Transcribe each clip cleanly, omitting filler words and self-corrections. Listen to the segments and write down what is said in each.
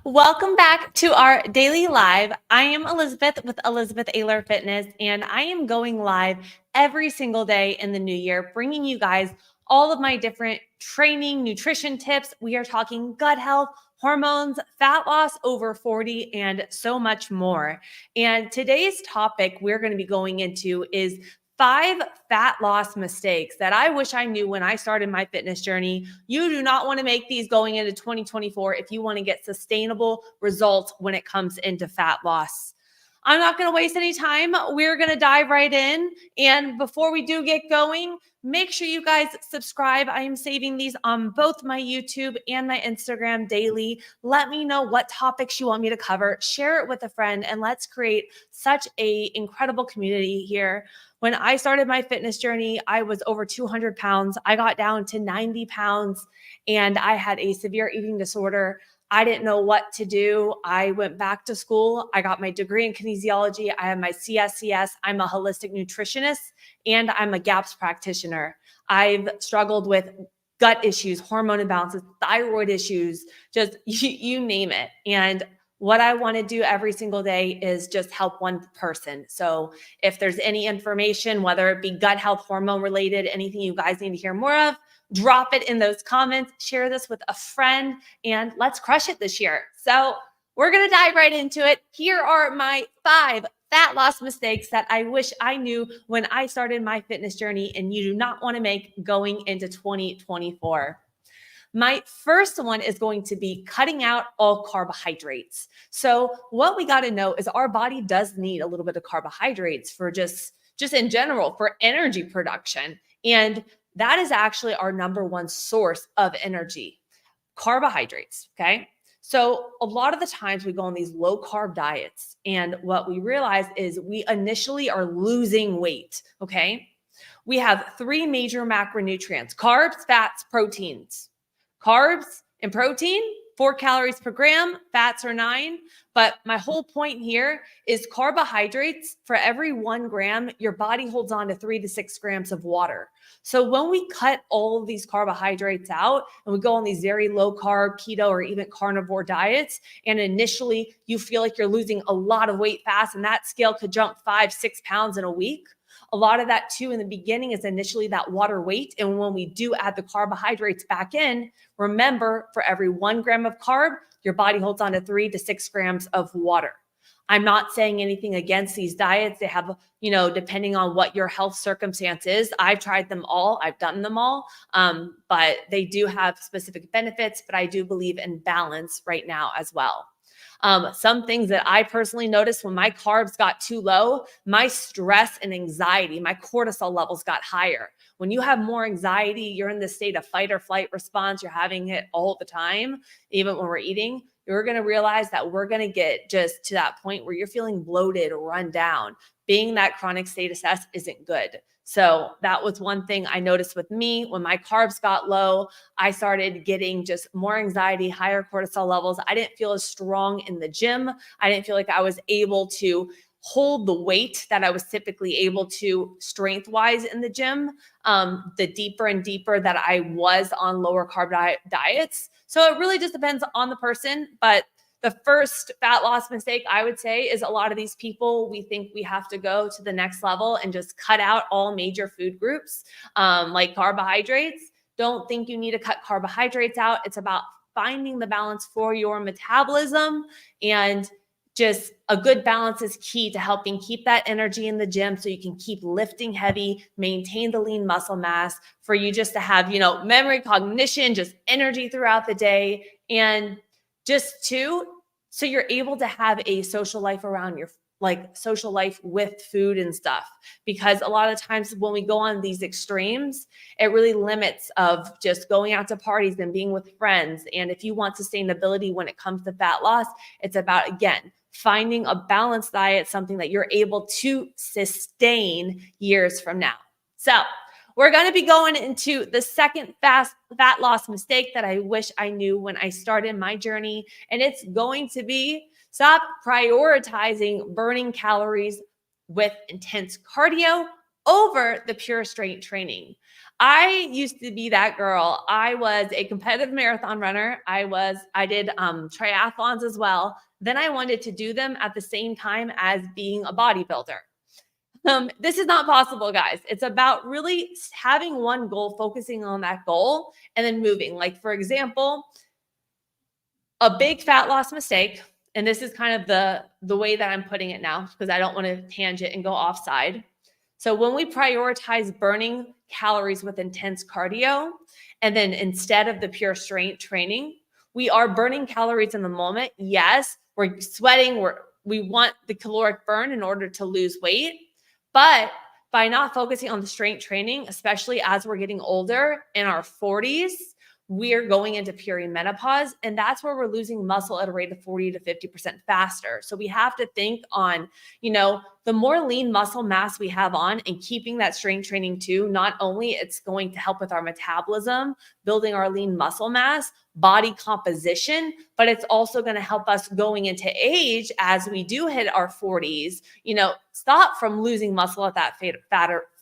Welcome back to our daily live. I am Elizabeth with Elizabeth Ayler Fitness, and I am going live every single day in the new year, bringing you guys all of my different training, nutrition tips. We are talking gut health, hormones, fat loss over 40, and so much more. And today's topic we're going to be going into is 5 fat loss mistakes that I wish I knew when I started my fitness journey. You do not want to make these going into 2024 if you want to get sustainable results when it comes into fat loss. I'm not going to waste any time. We're going to dive right in. And before we do get going, make sure you guys subscribe. I am saving these on both my YouTube and my Instagram daily. Let me know what topics you want me to cover. Share it with a friend, and let's create such an incredible community here. When I started my fitness journey, I was over 200 pounds. I got down to 90 pounds and I had a severe eating disorder. I didn't know what to do. I went back to school. I got my degree in kinesiology. I have my CSCS. I'm a holistic nutritionist and I'm a GAPS practitioner. I've struggled with gut issues, hormone imbalances, thyroid issues, just you name it. And what I want to do every single day is just help one person. So if there's any information, whether it be gut health, hormone related, anything you guys need to hear more of, drop it in those comments, share this with a friend, and let's crush it this year. So we're going to dive right into it. Here are my 5 fat loss mistakes that I wish I knew when I started my fitness journey and you do not want to make going into 2024. My first one is going to be cutting out all carbohydrates. So what we got to know is our body does need a little bit of carbohydrates for just in general for energy production. And that is actually our number one source of energy, carbohydrates, okay? So a lot of the times we go on these low carb diets and what we realize is we initially are losing weight, okay? We have 3 major macronutrients: carbs, fats, proteins. Carbs and protein, 4 calories per gram, fats are 9. But my whole point here is carbohydrates, for every 1 gram, your body holds on to 3 to 6 grams of water. So when we cut all of these carbohydrates out and we go on these very low carb, keto, or even carnivore diets, and initially you feel like you're losing a lot of weight fast and that scale could jump 5-6 pounds in a week. A lot of that too in the beginning is initially that water weight. And when we do add the carbohydrates back in, remember, for every 1 gram of carb, your body holds on to 3 to 6 grams of water. I'm not saying anything against these diets. They have, depending on what your health circumstance is. I've tried them all. I've done them all. But they do have specific benefits, but I do believe in balance right now as well. Some things that I personally noticed when my carbs got too low, my stress and anxiety, my cortisol levels got higher. When you have more anxiety, you're in this state of fight or flight response. You're having it all the time, even when we're eating. You're going to realize that we're going to get just to that point where you're feeling bloated or run down. Being that chronic state of stress isn't good. So that was one thing I noticed with me. When my carbs got low, I started getting just more anxiety, higher cortisol levels. I didn't feel as strong in the gym. I didn't feel like I was able to hold the weight that I was typically able to strength-wise in the gym, the deeper and deeper that I was on lower carb diets. So it really just depends on the person. But the first fat loss mistake I would say is a lot of these people, we think we have to go to the next level and just cut out all major food groups like carbohydrates. Don't think you need to cut carbohydrates out. It's about finding the balance for your metabolism, and just a good balance is key to helping keep that energy in the gym so you can keep lifting heavy, maintain the lean muscle mass, for you just to have, memory, cognition, just energy throughout the day. And just so you're able to have a social life around your social life with food and stuff. Because a lot of times when we go on these extremes, it really limits of just going out to parties and being with friends. And if you want sustainability when it comes to fat loss, it's about, again, finding a balanced diet, something that you're able to sustain years from now. So we're going to be going into the second fat loss mistake that I wish I knew when I started my journey. And it's going to be stop prioritizing burning calories with intense cardio over the pure strength training. I used to be that girl. I was a competitive marathon runner. I did triathlons as well. Then I wanted to do them at the same time as being a bodybuilder. This is not possible, guys. It's about really having one goal, focusing on that goal, and then moving. Like, for example, a big fat loss mistake, and this is kind of the way that I'm putting it now, because I don't want to tangent and go offside. So when we prioritize burning calories with intense cardio, and then instead of the pure strength training, we are burning calories in the moment. Yes, we're sweating. We want the caloric burn in order to lose weight. But by not focusing on the strength training, especially as we're getting older in our 40s, we're going into perimenopause, and that's where we're losing muscle at a rate of 40 to 50% faster. So we have to think on, the more lean muscle mass we have on and keeping that strength training too, not only it's going to help with our metabolism, building our lean muscle mass, body composition, but it's also going to help us going into age as we do hit our 40s, stop from losing muscle at that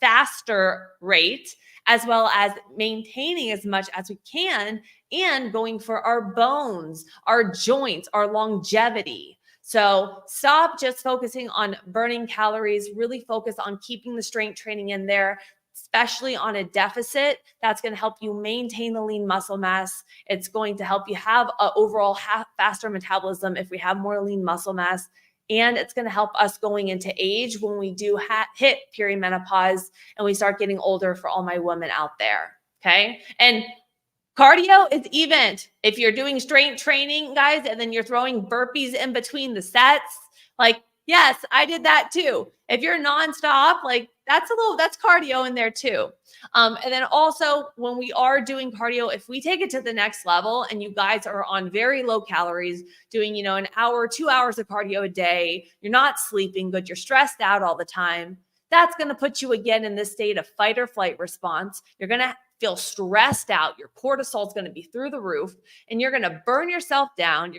faster rate, as well as maintaining as much as we can and going for our bones, our joints, our longevity. So stop just focusing on burning calories, really focus on keeping the strength training in there, especially on a deficit. That's going to help you maintain the lean muscle mass. It's going to help you have an overall faster metabolism if we have more lean muscle mass. And it's going to help us going into age when we do hit perimenopause and we start getting older, for all my women out there. Okay. And cardio is even. If you're doing strength training, guys, and then you're throwing burpees in between the sets, like, yes, I did that too. If you're nonstop, like that's cardio in there too. And then also when we are doing cardio, if we take it to the next level and you guys are on very low calories, doing, an hour, 2 hours of cardio a day, you're not sleeping good, you're stressed out all the time, that's going to put you again in this state of fight or flight response. You're going to feel stressed out. Your cortisol is going to be through the roof and you're going to burn yourself down.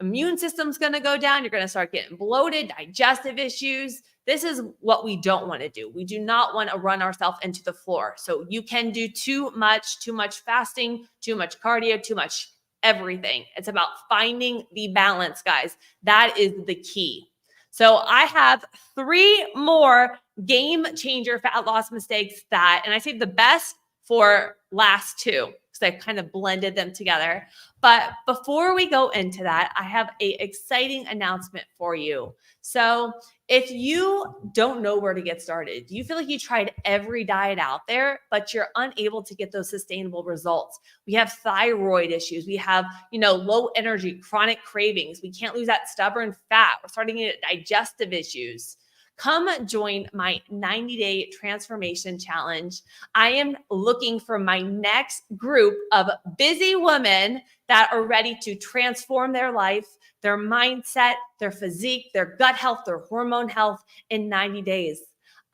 Immune system's going to go down. You're going to start getting bloated, digestive issues. This is what we don't want to do. We do not want to run ourselves into the floor. So you can do too much fasting, too much cardio, too much everything. It's about finding the balance, guys. That is the key. So I have 3 more game changer fat loss mistakes and I saved the best for last 2 because I kind of blended them together. But before we go into that, I have an exciting announcement for you. So if you don't know where to get started, you feel like you tried every diet out there, but you're unable to get those sustainable results. We have thyroid issues. We have, low energy, chronic cravings. We can't lose that stubborn fat. We're starting to get digestive issues. Come join my 90-day transformation challenge. I am looking for my next group of busy women that are ready to transform their life, their mindset, their physique, their gut health, their hormone health in 90 days.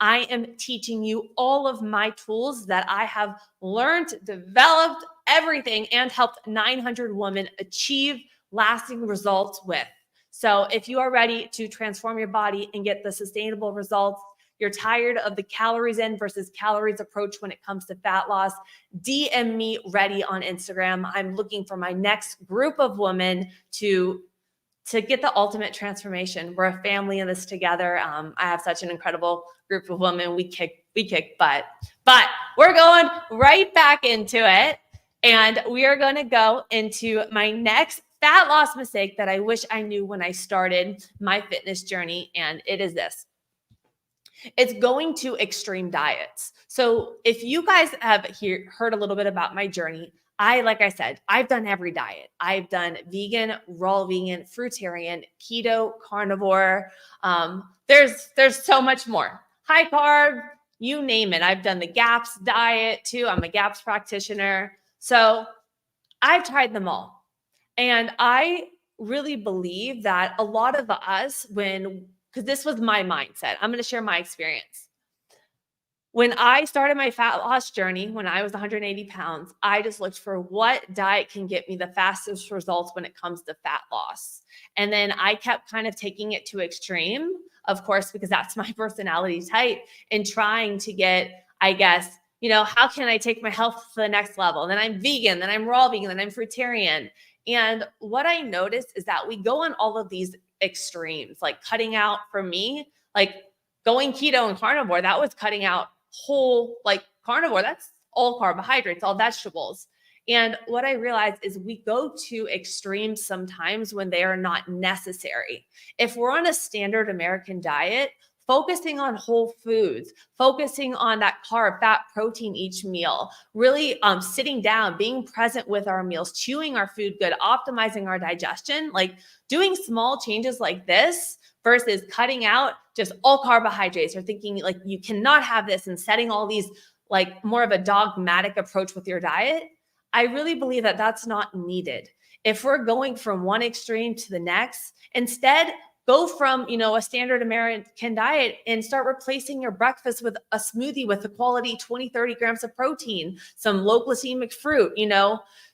I am teaching you all of my tools that I have learned, developed, everything, and helped 900 women achieve lasting results with. So if you are ready to transform your body and get the sustainable results, you're tired of the calories in versus calories approach when it comes to fat loss, DM me ready on Instagram. I'm looking for my next group of women to get the ultimate transformation. We're a family in this together. I have such an incredible group of women. We kick butt, but we're going right back into it. And we are going to go into my next fat loss mistake that I wish I knew when I started my fitness journey. And it is this. It's going to extreme diets. So if you guys have heard a little bit about my journey, like I said, I've done every diet. I've done vegan, raw vegan, fruitarian, keto, carnivore. There's so much more. High carb, you name it. I've done the GAPS diet too. I'm a GAPS practitioner. So I've tried them all. And I really believe that a lot of us, because this was my mindset, I'm going to share my experience. When I started my fat loss journey, when I was 180 pounds, I just looked for what diet can get me the fastest results when it comes to fat loss. And then I kept kind of taking it to extreme. of course, because that's my personality type, and trying to get, I guess, how can I take my health to the next level? And then I'm vegan, then I'm raw vegan, then I'm fruitarian. And what I noticed is that we go on all of these extremes, like cutting out, for me, like going keto and carnivore, that was cutting out whole, like carnivore, that's all carbohydrates, all vegetables. And what I realized is we go to extremes sometimes when they are not necessary. If we're on a standard American diet, focusing on whole foods, focusing on that carb, fat, protein each meal, really sitting down, being present with our meals, chewing our food good, optimizing our digestion, like doing small changes like this versus cutting out just all carbohydrates, or thinking like you cannot have this, and setting all these like more of a dogmatic approach with your diet. I really believe that that's not needed. If we're going from one extreme to the next, instead go from, a standard American diet and start replacing your breakfast with a smoothie with a quality 20, 30 grams of protein, some low glycemic fruit,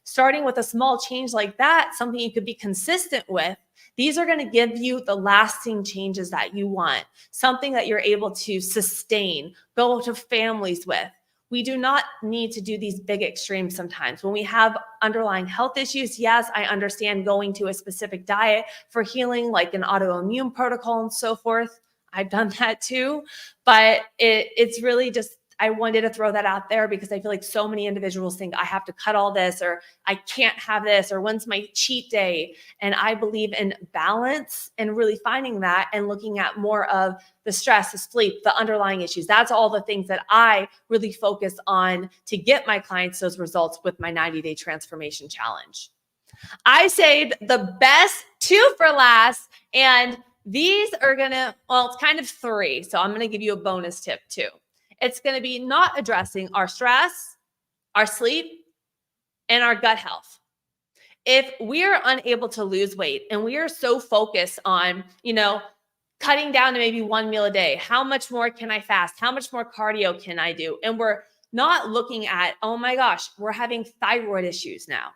starting with a small change like that, something you could be consistent with. These are going to give you the lasting changes that you want, something that you're able to sustain, go to families with. We do not need to do these big extremes sometimes. When we have underlying health issues, yes, I understand going to a specific diet for healing, like an autoimmune protocol and so forth. I've done that too. But it's really just, I wanted to throw that out there because I feel like so many individuals think I have to cut all this, or I can't have this, or when's my cheat day? And I believe in balance and really finding that and looking at more of the stress, the sleep, the underlying issues. That's all the things that I really focus on to get my clients those results with my 90-day transformation challenge. I saved the best 2 for last, and these are it's kind of 3. So I'm going to give you a bonus tip too. It's going to be not addressing our stress, our sleep, and our gut health. If we are unable to lose weight and we are so focused on, cutting down to maybe 1 meal a day, how much more can I fast? How much more cardio can I do? And we're not looking at, oh my gosh, we're having thyroid issues now.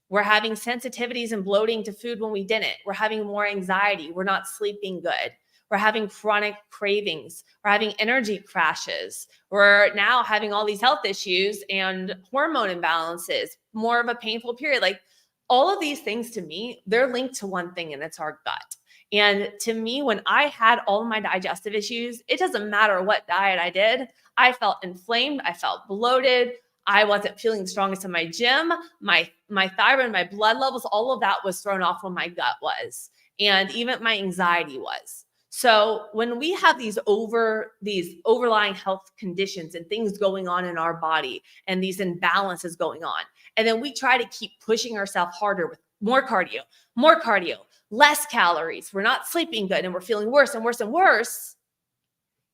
We're having sensitivities and bloating to food when we didn't. We're having more anxiety. We're not sleeping good. We're having chronic cravings. We're having energy crashes. We're now having all these health issues and hormone imbalances, more of a painful period. Like all of these things, to me, they're linked to one thing, and it's our gut. And to me, when I had all of my digestive issues, it doesn't matter what diet I did. I felt inflamed. I felt bloated. I wasn't feeling the strongest in my gym. My thyroid, my blood levels, all of that was thrown off when my gut was. And even my anxiety was. So when we have these overlying health conditions and things going on in our body and these imbalances going on, and then we try to keep pushing ourselves harder with more cardio, less calories, we're not sleeping good and we're feeling worse and worse and worse.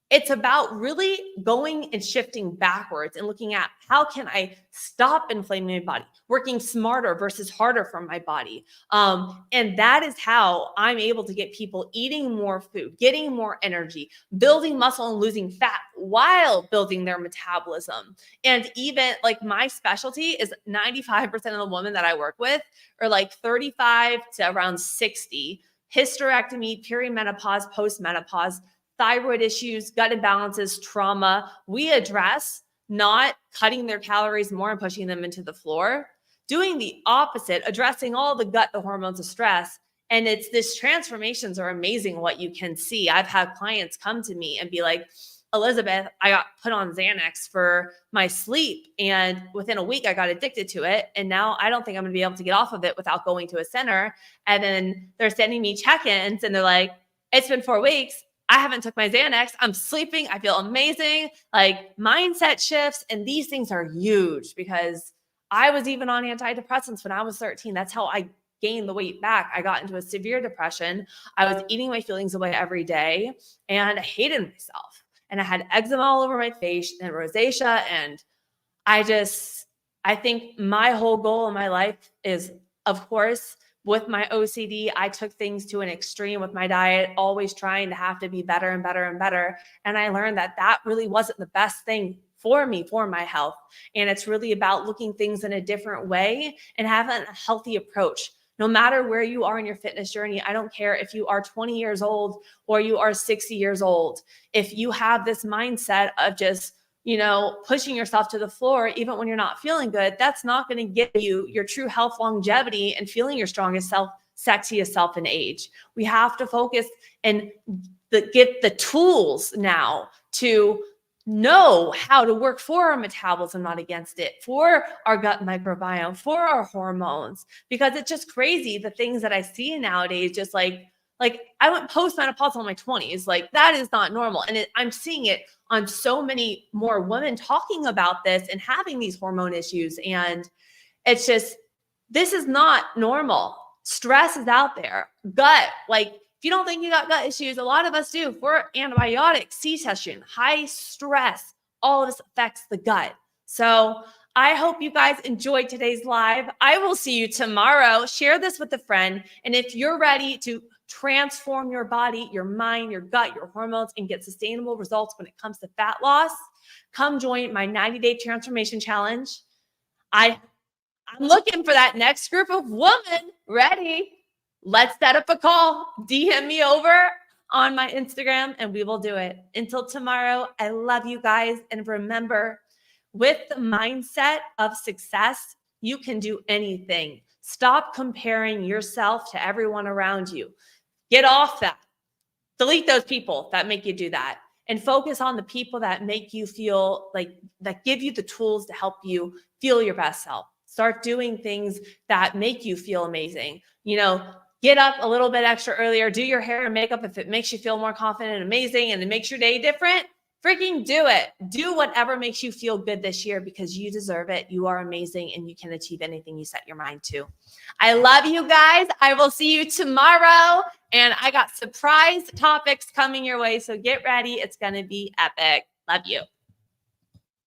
It's about really going and shifting backwards and looking at how can I stop inflaming my body, working smarter versus harder for my body. And that is how I'm able to get people eating more food, getting more energy, building muscle and losing fat while building their metabolism. And even like my specialty is 95% of the women that I work with are like 35 to around 60, hysterectomy, perimenopause, postmenopause, thyroid issues, gut imbalances, trauma. We address not cutting their calories more and pushing them into the floor, doing the opposite, addressing all the gut, the hormones of stress. And it's this transformations are amazing what you can see. I've had clients come to me and be like, Elizabeth, I got put on Xanax for my sleep. And within a week, I got addicted to it. And now I don't think I'm going to be able to get off of it without going to a center. And then they're sending me check-ins and they're like, it's been 4 weeks. I haven't took my Xanax. I'm sleeping. I feel amazing. Like mindset shifts. And these things are huge because I was even on antidepressants when I was 13. That's how I gained the weight back. I got into a severe depression. I was eating my feelings away every day and I hated myself. And I had eczema all over my face and rosacea. And I think my whole goal in my life is, of course, with my OCD, I took things to an extreme with my diet, always trying to have to be better and better and better. And I learned that that really wasn't the best thing for me, for my health. And it's really about looking things in a different way and having a healthy approach, No matter where you are in your fitness journey, I don't care if you are 20 years old or you are 60 years old. If you have this mindset of just, pushing yourself to the floor, even when you're not feeling good, that's not going to give you your true health, longevity, and your strongest self, sexiest self in age. We have to focus and get the tools now to know how to work for our metabolism, not against it, for our gut microbiome, for our hormones, because it's just crazy the things that I see nowadays, just like I went postmenopausal in my 20s. Like, that is not normal. And I'm seeing it on so many more women talking about this and having these hormone issues. And it's just, this is not normal. Stress is out there. Gut, like, if you don't think you got gut issues, a lot of us do. For antibiotics, C-section, high stress, all of this affects the gut. So I hope you guys enjoyed today's live. I will see you tomorrow. Share this with a friend. And if you're ready to transform your body, your mind, your gut, your hormones, and get sustainable results when it comes to fat loss, come join my 90-day transformation challenge. I'm looking for that next group of women ready. Let's set up a call. DM me over on my Instagram and we will do it. Until tomorrow, I love you guys. And remember, with the mindset of success, you can do anything. Stop comparing yourself to everyone around you. Get off that. Delete those people that make you do that. And focus on the people that make you feel like, that give you the tools to help you feel your best self. Start doing things that make you feel amazing. Get up a little bit extra earlier, do your hair and makeup if it makes you feel more confident and amazing and it makes your day different. Freaking do it. Do whatever makes you feel good this year, because you deserve it. You are amazing and you can achieve anything you set your mind to. I love you guys. I will see you tomorrow. And I got surprise topics coming your way. So get ready. It's going to be epic. Love you.